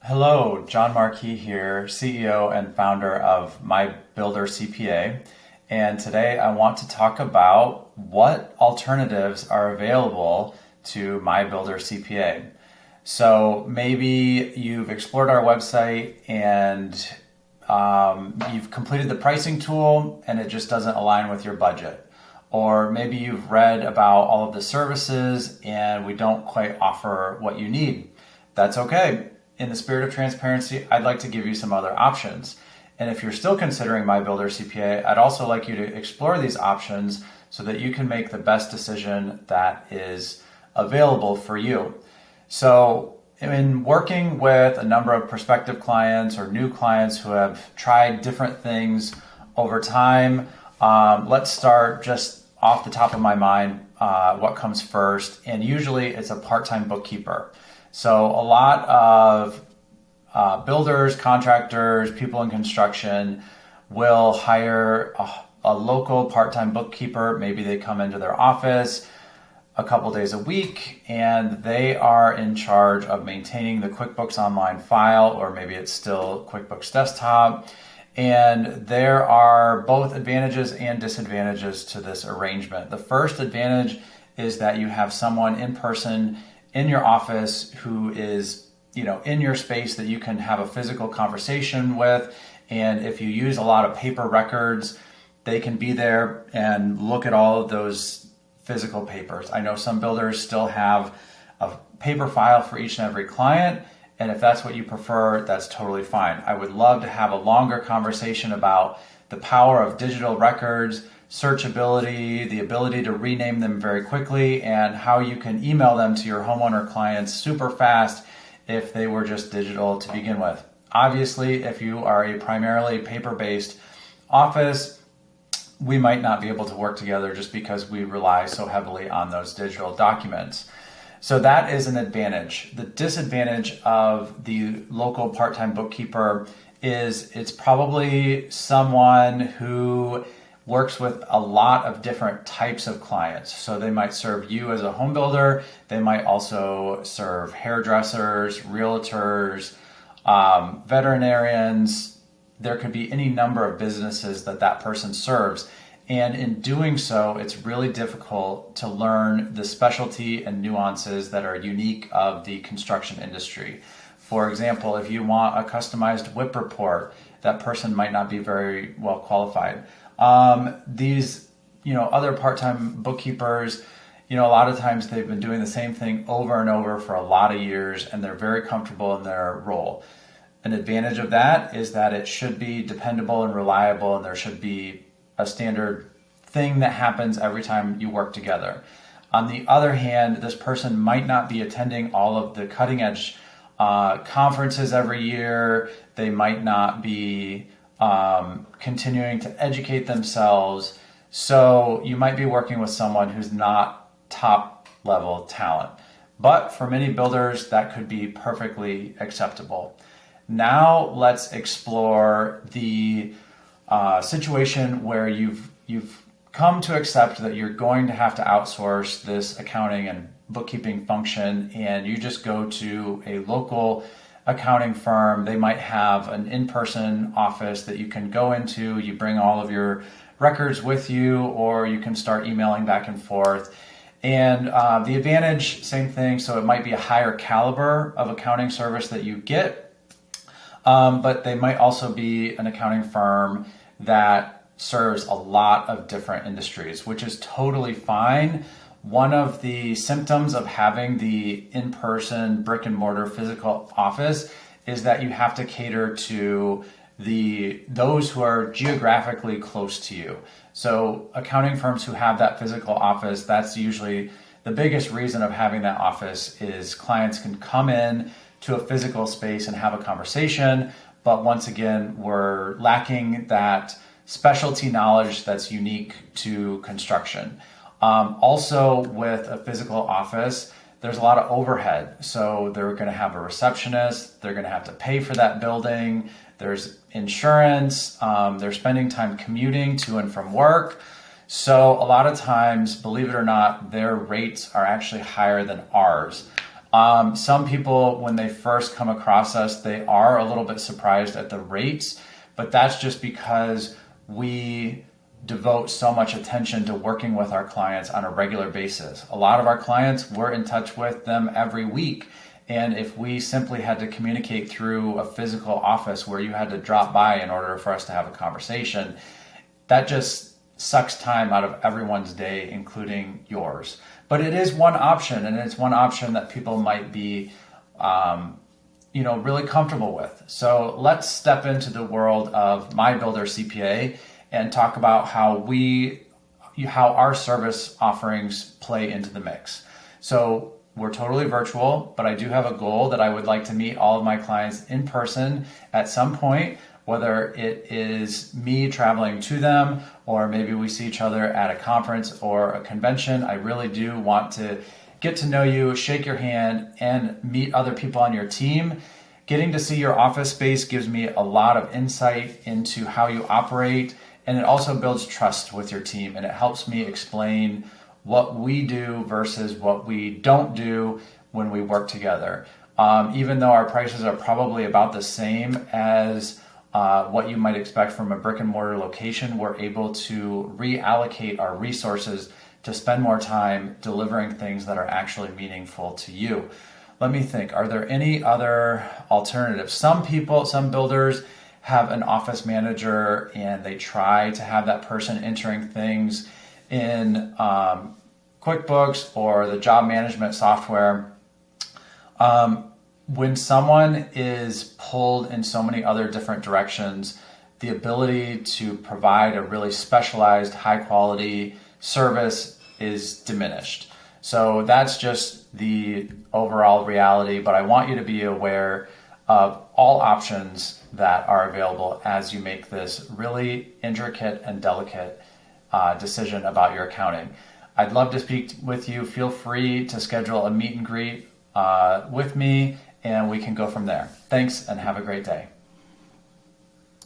Hello, John Marquis here, CEO and founder of MyBuilderCPA. And today I want to talk about what alternatives are available to MyBuilderCPA. So maybe you've explored our website and you've completed the pricing tool and it just doesn't align with your budget. Or maybe you've read about all of the services and we don't quite offer what you need. That's okay. In the spirit of transparency, I'd like to give you some other options. And if you're still considering MyBuilderCPA, I'd also like you to explore these options so that you can make the best decision that is available for you. So in working with a number of prospective clients or new clients who have tried different things over time, let's start just off the top of my mind, what comes first. And usually it's a part-time bookkeeper. So a lot of builders, contractors, people in construction will hire a local part-time bookkeeper. Maybe they come into their office a couple days a week and they are in charge of maintaining the QuickBooks Online file, or maybe it's still QuickBooks Desktop. And there are both advantages and disadvantages to this arrangement. The first advantage is that you have someone in person in your office who is, in your space that you can have a physical conversation with. And if you use a lot of paper records, they can be there and look at all of those physical papers. I know some builders still have a paper file for each and every client. And if that's what you prefer, that's totally fine. I would love to have a longer conversation about the power of digital records, searchability, the ability to rename them very quickly, and how you can email them to your homeowner clients super fast if they were just digital to begin with. Obviously, if you are a primarily paper-based office, we might not be able to work together just because we rely so heavily on those digital documents. So that is an advantage. The disadvantage of the local part-time bookkeeper is it's probably someone who works with a lot of different types of clients. So they might serve you as a home builder. They might also serve hairdressers, realtors, veterinarians. There could be any number of businesses that person serves. And in doing so, it's really difficult to learn the specialty and nuances that are unique of the construction industry. For example, if you want a customized WIP report, that person might not be very well qualified. These, other part-time bookkeepers, a lot of times they've been doing the same thing over and over for a lot of years, and they're very comfortable in their role. An advantage of that is that it should be dependable and reliable, and there should be a standard thing that happens every time you work together. On the other hand, this person might not be attending all of the cutting edge conferences every year. They might not be continuing to educate themselves. So you might be working with someone who's not top level talent. But for many builders, that could be perfectly acceptable. Now let's explore the situation where you've come to accept that you're going to have to outsource this accounting and bookkeeping function, and you just go to a local accounting firm. They might have an in-person office that you can go into. You bring all of your records with you, or you can start emailing back and forth. And the advantage, same thing. So it might be a higher caliber of accounting service that you get, but they might also be an accounting firm that serves a lot of different industries, which is totally fine. One of the symptoms of having the in-person brick and mortar physical office is that you have to cater to those who are geographically close to you. So accounting firms who have that physical office, that's usually the biggest reason of having that office is clients can come in to a physical space and have a conversation. But once again, we're lacking that specialty knowledge that's unique to construction. Also with a physical office, there's a lot of overhead. So they're going to have a receptionist, they're going to have to pay for that building, there's insurance, they're spending time commuting to and from work. So a lot of times, believe it or not, their rates are actually higher than ours. Some people, when they first come across us, they are a little bit surprised at the rates, but that's just because we devote so much attention to working with our clients on a regular basis. A lot of our clients, we're in touch with them every week. And if we simply had to communicate through a physical office where you had to drop by in order for us to have a conversation, that just sucks time out of everyone's day, including yours. But it is one option, and it's one option that people might be really comfortable with. So let's step into the world of MyBuilderCPA and talk about how our service offerings play into the mix. So we're totally virtual, but I do have a goal that I would like to meet all of my clients in person at some point, whether it is me traveling to them or maybe we see each other at a conference or a convention. I really do want to get to know you, shake your hand, and meet other people on your team. Getting to see your office space gives me a lot of insight into how you operate, and it also builds trust with your team, and it helps me explain what we do versus what we don't do when we work together. Even though our prices are probably about the same as what you might expect from a brick and mortar location, we're able to reallocate our resources to spend more time delivering things that are actually meaningful to you. Let me think, are there any other alternatives? Some builders have an office manager and they try to have that person entering things in QuickBooks or the job management software. When someone is pulled in so many other different directions, the ability to provide a really specialized, high quality service is diminished. So that's just the overall reality, but I want you to be aware of all options that are available as you make this really intricate and delicate decision about your accounting. I'd love to speak with you. Feel free to schedule a meet and greet with me, and we can go from there. Thanks, and have a great day.